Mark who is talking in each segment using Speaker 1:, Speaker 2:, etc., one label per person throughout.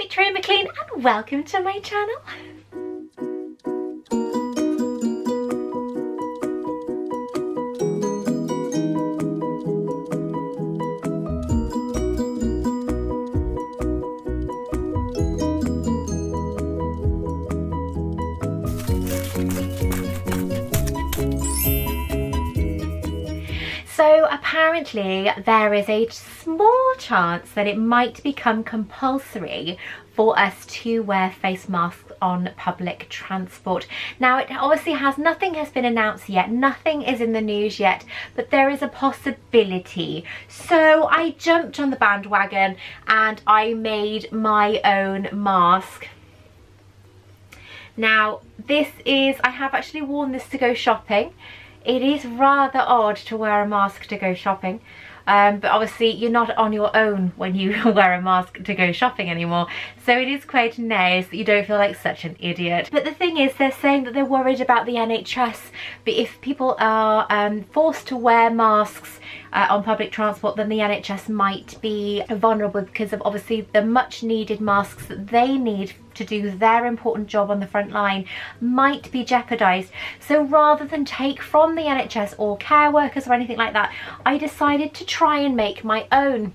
Speaker 1: Victoria Maclean and welcome to my channel. So apparently there is a small chance that it might become compulsory for us to wear face masks on public transport. Now it obviously nothing has been announced yet, nothing is in the news yet, but there is a possibility. So I jumped on the bandwagon and I made my own mask. Now I have actually worn this to go shopping. It is rather odd to wear a mask to go shopping, but obviously you're not on your own when you wear a mask to go shopping anymore, so it is quite nice that you don't feel like such an idiot. But the thing is, they're saying that they're worried about the NHS, but if people are forced to wear masks on public transport, then the NHS might be vulnerable because of obviously the much needed masks that they need to do their important job on the front line might be jeopardised. So rather than take from the NHS or care workers or anything like that, I decided to try and make my own.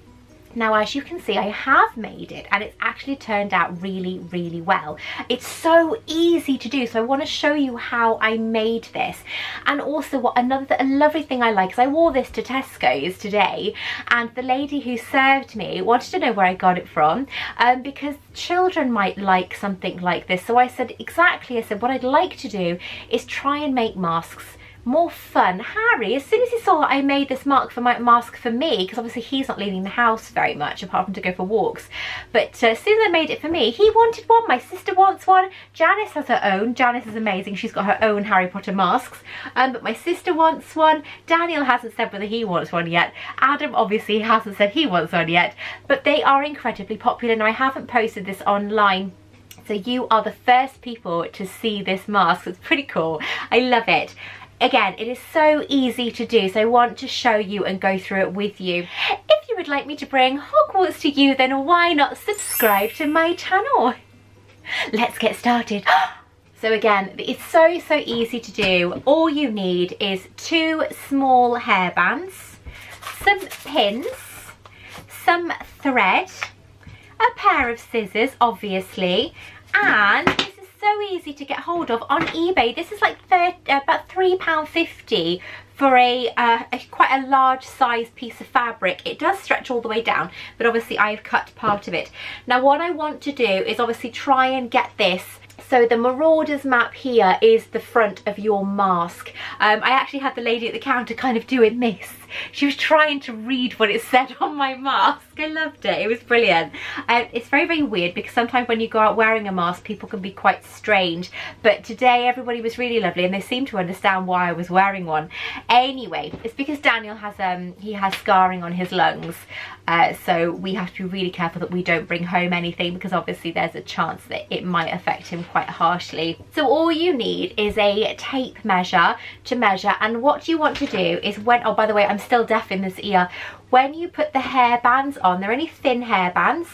Speaker 1: Now, as you can see, I have made it and it's actually turned out really, really well. It's so easy to do, so I want to show you how I made this. And also a lovely thing I like is I wore this to Tesco's today, and the lady who served me wanted to know where I got it from, because children might like something like this. So I said, what I'd like to do is try and make masks more fun. Harry, as soon as he saw that I made this mask for me, because obviously he's not leaving the house very much apart from to go for walks, but as soon as I made it for me, he wanted one. My sister wants one. Janice has her own. Janice is amazing. She's got her own Harry Potter masks, but my sister wants one. Daniel hasn't said whether he wants one yet. Adam obviously hasn't said he wants one yet, but they are incredibly popular. Now, I haven't posted this online, so you are the first people to see this mask. It's pretty cool. I love it. Again, it is so easy to do, so I want to show you and go through it with you. If you would like me to bring Hogwarts to you, then why not subscribe to my channel? Let's get started. So again, it's so easy to do. All you need is 2 small hairbands, some pins, some thread, a pair of scissors, obviously, and so easy to get hold of on eBay. This is like about £3.50 for quite a large size piece of fabric. It does stretch all the way down, but obviously I've cut part of it. Now what I want to do is obviously try and get this. So the Marauders map here is the front of your mask. I actually had the lady at the counter kind of do a miss. She was trying to read what it said on my mask. I loved it. It was brilliant. It's very, very weird because sometimes when you go out wearing a mask, people can be quite strange. But today everybody was really lovely and they seemed to understand why I was wearing one. Anyway, it's because Daniel has he has scarring on his lungs. So we have to be really careful that we don't bring home anything, because obviously there's a chance that it might affect him quite harshly. So all you need is a tape measure to measure, and what you want to do is oh, by the way, I'm still deaf in this ear. When you put the hairbands on, they're only thin hairbands,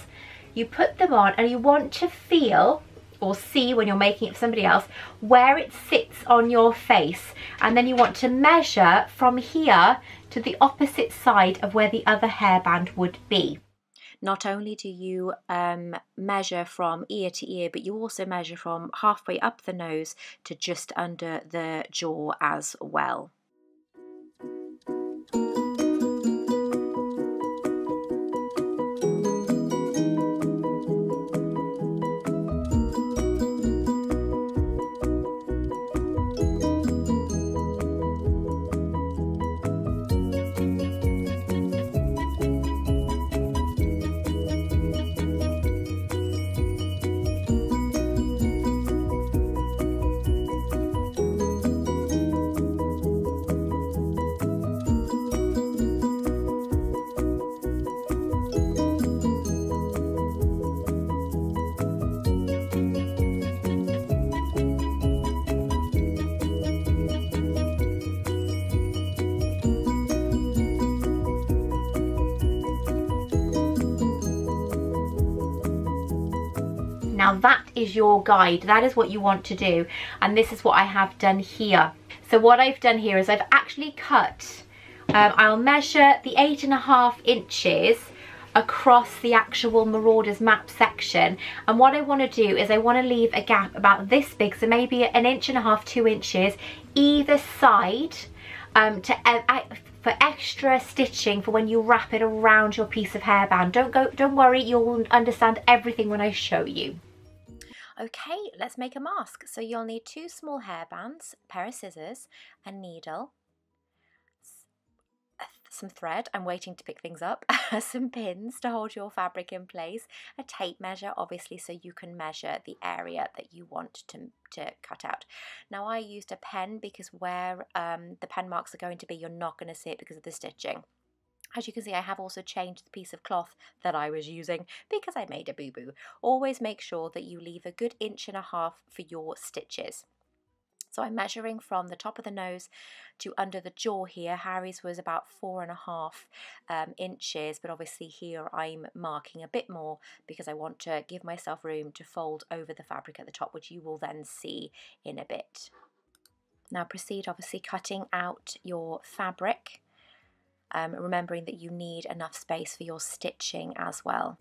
Speaker 1: you put them on and you want to feel or see when you're making it for somebody else where it sits on your face, and then you want to measure from here to the opposite side of where the other hairband would be. Not only do you measure from ear to ear, but you also measure from halfway up the nose to just under the jaw as well. Now that is your guide, that is what you want to do, and this is what I have done here. So what I've done here is I've actually cut, I'll measure the 8.5 inches across the actual Marauders map section, and what I want to do is I want to leave a gap about this big, so maybe 1.5 inches, 2 inches either side, for extra stitching for when you wrap it around your piece of hairband. Don't worry, you'll understand everything when I show you. Okay, let's make a mask. So you'll need 2 small hairbands, a pair of scissors, a needle, some thread, I'm waiting to pick things up, some pins to hold your fabric in place, a tape measure obviously so you can measure the area that you want to cut out. Now I used a pen because where the pen marks are going to be, you're not going to see it because of the stitching. As you can see, I have also changed the piece of cloth that I was using because I made a boo-boo. Always make sure that you leave a good 1.5 inches for your stitches. So I'm measuring from the top of the nose to under the jaw here. Harry's was about 4.5 inches, but obviously here I'm marking a bit more because I want to give myself room to fold over the fabric at the top, which you will then see in a bit. Now proceed obviously cutting out your fabric, remembering that you need enough space for your stitching as well.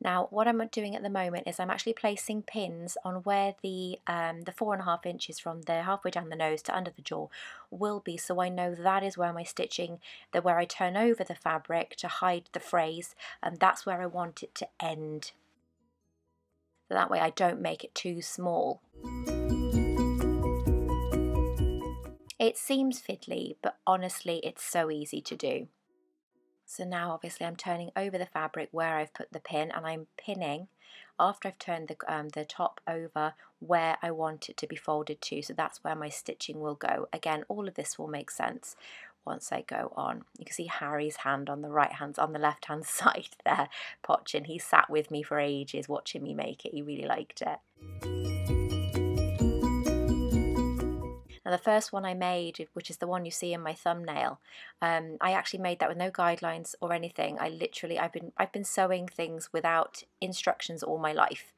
Speaker 1: Now what I'm doing at the moment is I'm actually placing pins on where the 4.5 inches from the halfway down the nose to under the jaw will be, so I know that is where my stitching, where I turn over the fabric to hide the frays, and that's where I want it to end. So that way I don't make it too small. It seems fiddly, but honestly it's so easy to do. So now obviously I'm turning over the fabric where I've put the pin, and I'm pinning after I've turned the top over where I want it to be folded to, so that's where my stitching will go. Again, all of this will make sense once I go on. You can see Harry's hand on the left hand side there, potching. He sat with me for ages watching me make it. He really liked it. Now the first one I made, which is the one you see in my thumbnail, I actually made that with no guidelines or anything. I've been sewing things without instructions all my life,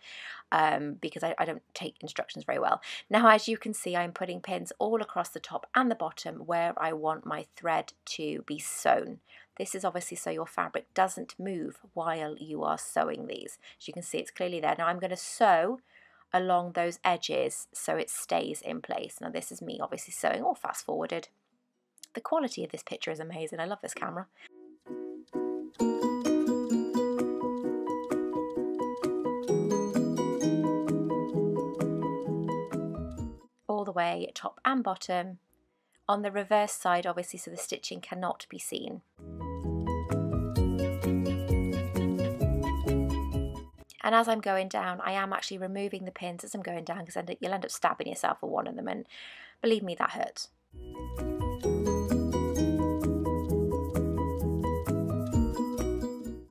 Speaker 1: because I don't take instructions very well. Now as you can see, I'm putting pins all across the top and the bottom where I want my thread to be sewn. This is obviously so your fabric doesn't move while you are sewing these. As you can see, it's clearly there. Now I'm going to sew along those edges so it stays in place. Now this is me obviously sewing, all fast forwarded. The quality of this picture is amazing. I love this camera. All the way top and bottom. On the reverse side obviously so the stitching cannot be seen. And as I'm going down, I am actually removing the pins as I'm going down, because you'll end up stabbing yourself with one of them, and believe me, that hurts.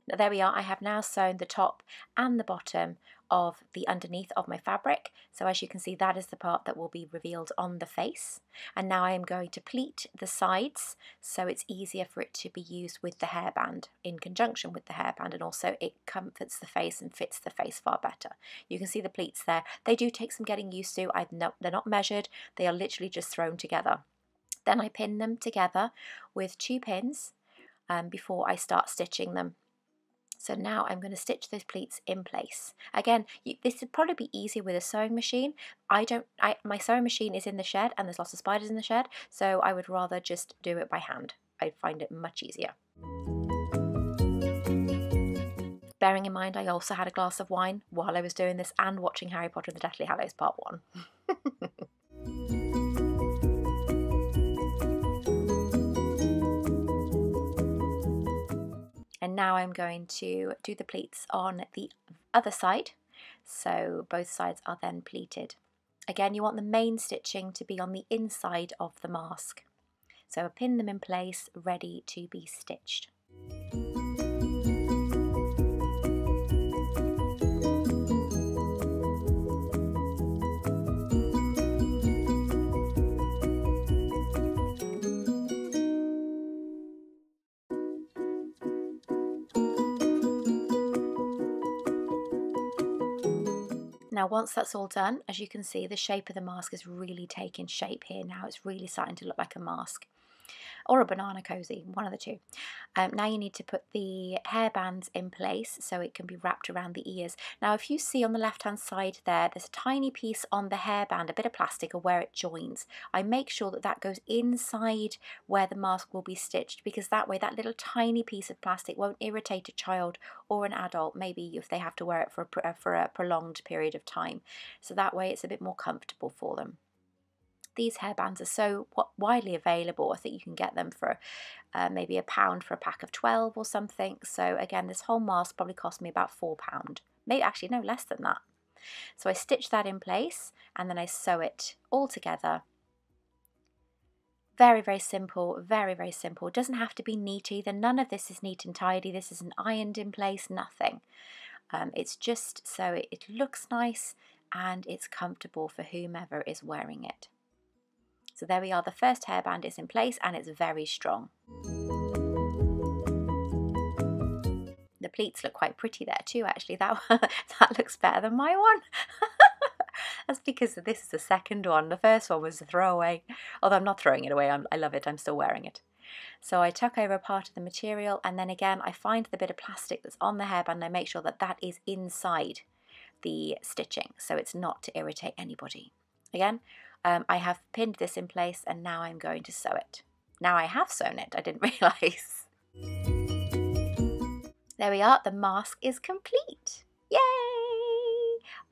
Speaker 1: Now there we are, I have now sewn the top and the bottom of the underneath of my fabric. So as you can see, that is the part that will be revealed on the face. And now I am going to pleat the sides so it's easier for it to be used with the hairband, in conjunction with the hairband, and also it comforts the face and fits the face far better. You can see the pleats there. They do take some getting used to. They're not measured, they are literally just thrown together. Then I pin them together with 2 pins before I start stitching them. So now I'm going to stitch those pleats in place. Again, this would probably be easier with a sewing machine. My sewing machine is in the shed and there's lots of spiders in the shed, so I would rather just do it by hand. I find it much easier. Bearing in mind I also had a glass of wine while I was doing this and watching Harry Potter and the Deathly Hallows Part 1. And now I'm going to do the pleats on the other side, so both sides are then pleated. Again, you want the main stitching to be on the inside of the mask. So pin them in place, ready to be stitched.
Speaker 2: Now once that's all done, as you can see, the shape of the mask is really taking shape here now. It's really starting to look like a mask. Or a banana cozy, one of the two. Now you need to put the hairbands in place so it can be wrapped around the ears. Now if you see on the left hand side there's a tiny piece on the hairband, a bit of plastic, or where it joins. I make sure that that goes inside where the mask will be stitched, because that way that little tiny piece of plastic won't irritate a child or an adult, maybe if they have to wear it for a prolonged period of time. So that way it's a bit more comfortable for them. These hairbands are so widely available. I think you can get them for maybe £1 for a pack of 12 or something. So again, this whole mask probably cost me about £4. Maybe actually no, less than that. So I stitch that in place and then I sew it all together. Very, very simple, very, very simple. It doesn't have to be neat either. None of this is neat and tidy. This isn't ironed in place, nothing. It's just so it looks nice and it's comfortable for whomever is wearing it. So there we are, the first hairband is in place and it's very strong. The pleats look quite pretty there too, actually. That looks better than my one. That's because this is the second one. The first one was a throwaway. Although I'm not throwing it away, I love it, I'm still wearing it. So I tuck over part of the material and then again I find the bit of plastic that's on the hairband and I make sure that that is inside the stitching so it's not to irritate anybody. Again, I have pinned this in place and now I'm going to sew it. Now I have sewn it, I didn't realise. There we are, the mask is complete. Yay!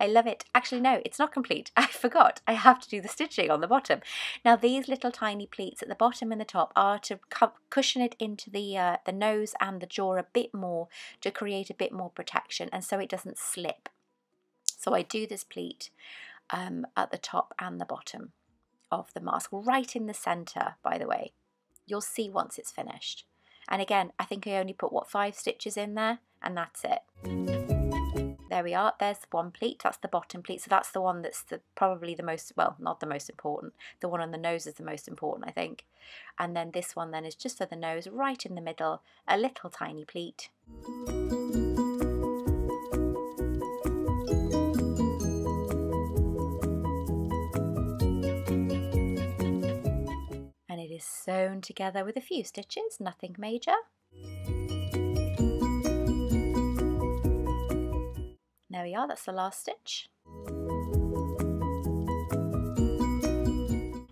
Speaker 2: I love it. Actually, no, it's not complete. I forgot. I have to do the stitching on the bottom. Now, these little tiny pleats at the bottom and the top are to cushion it into the nose and the jaw a bit more to create a bit more protection and so it doesn't slip. So I do this pleat at the top and the bottom of the mask, right in the centre, by the way. You'll see once it's finished. And again, I think I only put, 5 stitches in there, and that's it. There we are, there's one pleat, that's the bottom pleat, so that's the one that's probably the most, well, not the most important, the one on the nose is the most important, I think. And then this one then is just for the nose, right in the middle, a little tiny pleat. And it is sewn together with a few stitches, nothing major. There we are, that's the last stitch.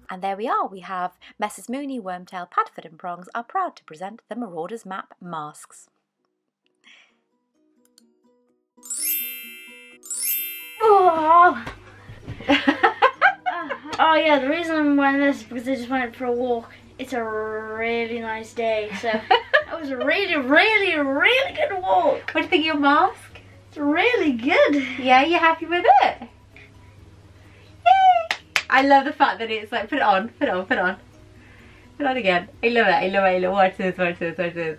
Speaker 2: And there we are, we have Messrs Mooney, Wormtail, Padfoot and Prongs are proud to present the Marauders Map masks.
Speaker 3: Oh! Oh yeah, the reason I'm wearing this is because I just went for a walk. It's a really nice day, so that was a really, really, really good walk.
Speaker 1: What do you think of your mask?
Speaker 3: It's really good.
Speaker 1: Yeah, you happy with it? Yay! I love the fact that it's like, put it on, put it on, put it on. Put it on again. I love it, I love it, I love it. Watch this, watch this, watch this.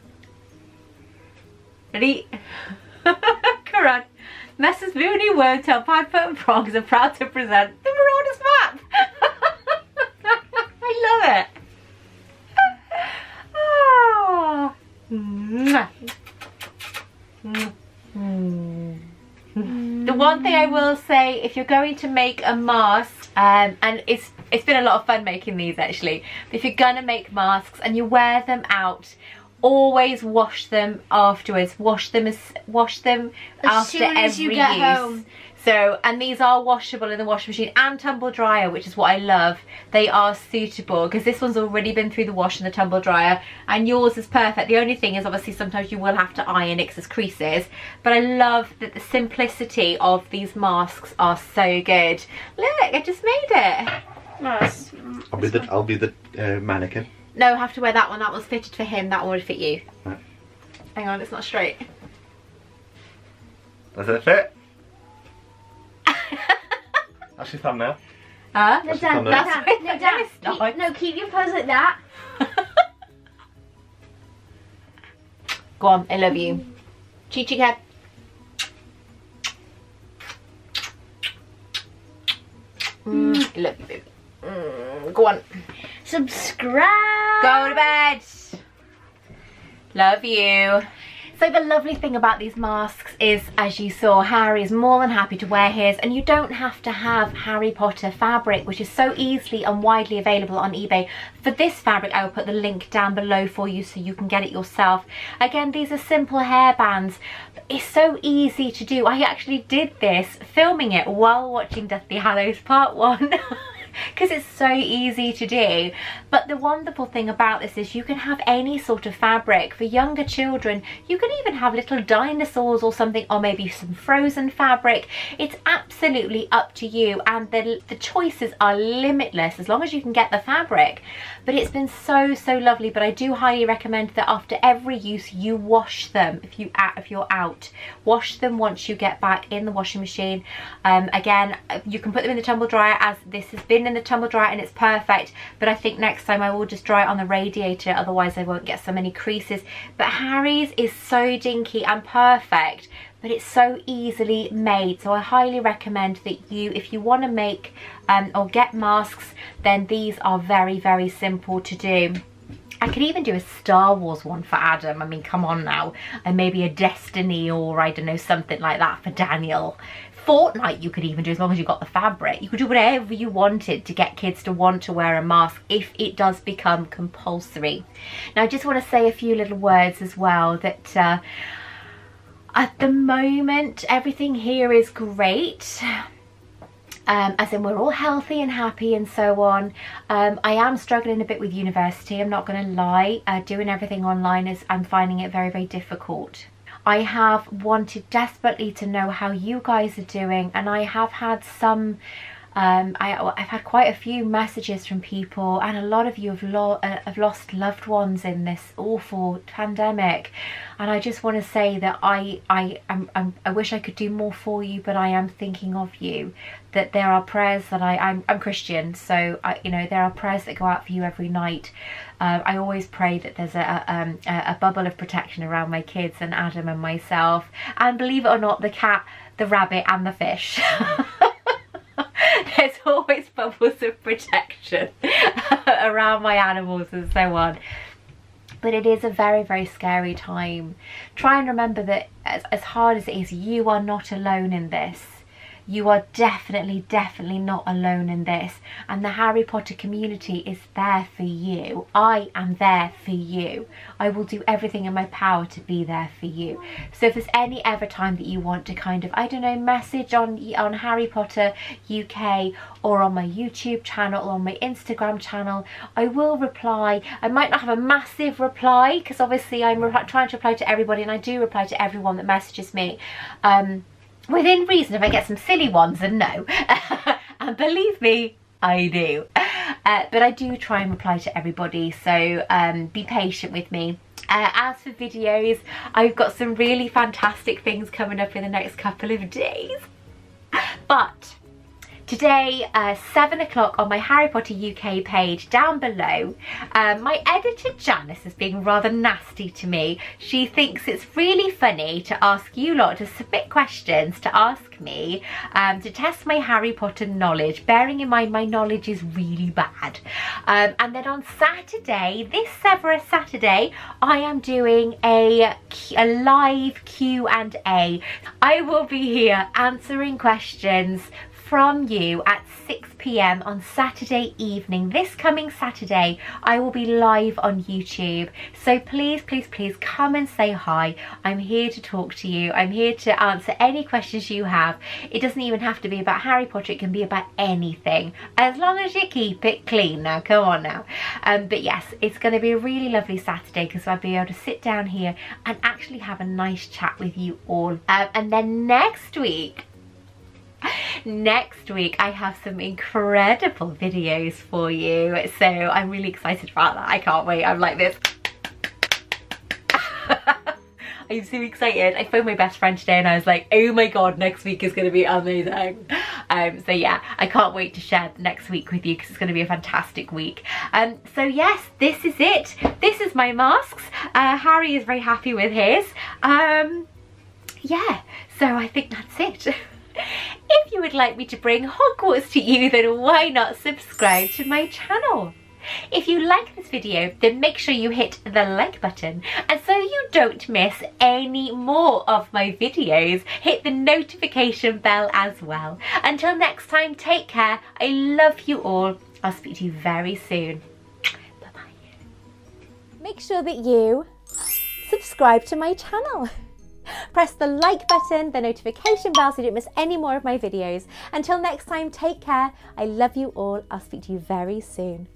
Speaker 1: Ready? Come on. Messrs Mooney, Wormtail, Padfoot and Prongs are proud to present the Marauders Map. I love it. Oh. The one thing I will say, if you're going to make a mask, and it's been a lot of fun making these actually, but if you're gonna make masks and you wear them out, always wash them afterwards. Wash them after every use. So, and these are washable in the washing machine and tumble dryer, which is what I love. They are suitable because this one's already been through the wash and the tumble dryer, and yours is perfect. The only thing is obviously sometimes you will have to iron it because there's creases, but I love that the simplicity of these masks are so good. Look, I just made it.
Speaker 3: Nice.
Speaker 4: I'll be the mannequin.
Speaker 1: No, I have to wear that one. That one's fitted for him. That one would fit you.
Speaker 4: Right.
Speaker 1: Hang on, it's not straight.
Speaker 4: Does it fit? That's your thumbnail.
Speaker 1: Huh?
Speaker 3: No,
Speaker 4: That's your
Speaker 3: Dan,
Speaker 4: thumbnail.
Speaker 3: no, keep your pose like that.
Speaker 1: Go on, I love you. Chi-chi cat. I love you, baby. Go on.
Speaker 3: Subscribe.
Speaker 1: Go to bed. Love you. So the lovely thing about these masks is, as you saw, Harry is more than happy to wear his, and you don't have to have Harry Potter fabric, which is so easily and widely available on eBay. For this fabric, I will put the link down below for you so you can get it yourself. Again, these are simple hairbands. It's so easy to do. I actually did this, filming it while watching Deathly Hallows Part 1. Because it's so easy to do. But the wonderful thing about this is you can have any sort of fabric. For younger children, you can even have little dinosaurs or something, or maybe some frozen fabric. It's absolutely up to you, and the choices are limitless as long as you can get the fabric. But it's been so lovely. But I do highly recommend that after every use you wash them. If you're out, wash them once you get back in the washing machine. Again, you can put them in the tumble dryer, as this has been in the tumble dryer and it's perfect. But I think next time I will just dry it on the radiator, otherwise I won't get so many creases. But Harry's is so dinky and perfect, but it's so easily made. So I highly recommend that you, if you want to make or get masks, then these are very simple to do. I could even do a Star Wars one for Adam. I mean, come on now. And maybe a Destiny, or I don't know, something like that for Daniel. Fortnite you could even do, as long as you got the fabric. You could do whatever you wanted to get kids to want to wear a mask if it does become compulsory. Now I just want to say a few little words as well, that at the moment everything here is great. As in we're all healthy and happy and so on. I am struggling a bit with university, I'm not going to lie. Doing everything online is, I'm finding it very difficult. I have wanted desperately to know how you guys are doing, and I have had some I've had quite a few messages from people, and a lot of you have lost loved ones in this awful pandemic, and I just want to say that I wish I could do more for you, but I am thinking of you. That there are prayers that I'm Christian, so you know, there are prayers that go out for you every night. I always pray that there's a bubble of protection around my kids and Adam and myself, and believe it or not, the cat, the rabbit and the fish. There's always bubbles of protection around my animals and so on. But it is a very scary time. Try and remember that as hard as it is, you are not alone in this. You are definitely not alone in this, and the Harry Potter community is there for you. I am there for you. I will do everything in my power to be there for you. So if there's any ever time that you want to kind of, I don't know, message on Harry Potter UK, or on my YouTube channel, or on my Instagram channel, I will reply. I might not have a massive reply, because obviously I'm trying to reply to everybody, and I do reply to everyone that messages me. Within reason, if I get some silly ones, then no. And believe me, I do. But I do try and reply to everybody, so be patient with me. As for videos, I've got some really fantastic things coming up in the next couple of days. But today, 7 o'clock on my Harry Potter UK page down below, my editor Janice is being rather nasty to me. She thinks it's really funny to ask you lot to submit questions to ask me to test my Harry Potter knowledge, bearing in mind my knowledge is really bad. And then on Saturday, this Severus Saturday, I am doing a live Q&A. I will be here answering questions from you at 6 PM on Saturday evening. This coming Saturday, I will be live on YouTube. So please come and say hi. I'm here to talk to you. I'm here to answer any questions you have. It doesn't even have to be about Harry Potter. It can be about anything, as long as you keep it clean. Now, come on now. But yes, it's going to be a really lovely Saturday, because I'll be able to sit down here and actually have a nice chat with you all. And then next week I have some incredible videos for you, so I'm really excited about that. I can't wait. I'm like this. I'm so excited. I phoned my best friend today and I was like, oh my god, next week is going to be amazing. So yeah, I can't wait to share next week with you, because it's going to be a fantastic week. So yes, this is it. This is my masks. Harry is very happy with his. Yeah, so I think that's it. If you would like me to bring Hogwarts to you, then why not subscribe to my channel? If you like this video, then make sure you hit the like button, and so you don't miss any more of my videos, hit the notification bell as well. Until next time, take care. I love you all. I'll speak to you very soon. Bye-bye.
Speaker 2: Make sure that you subscribe to my channel. Press the like button, the notification bell so you don't miss any more of my videos. Until next time, take care. I love you all. I'll speak to you very soon.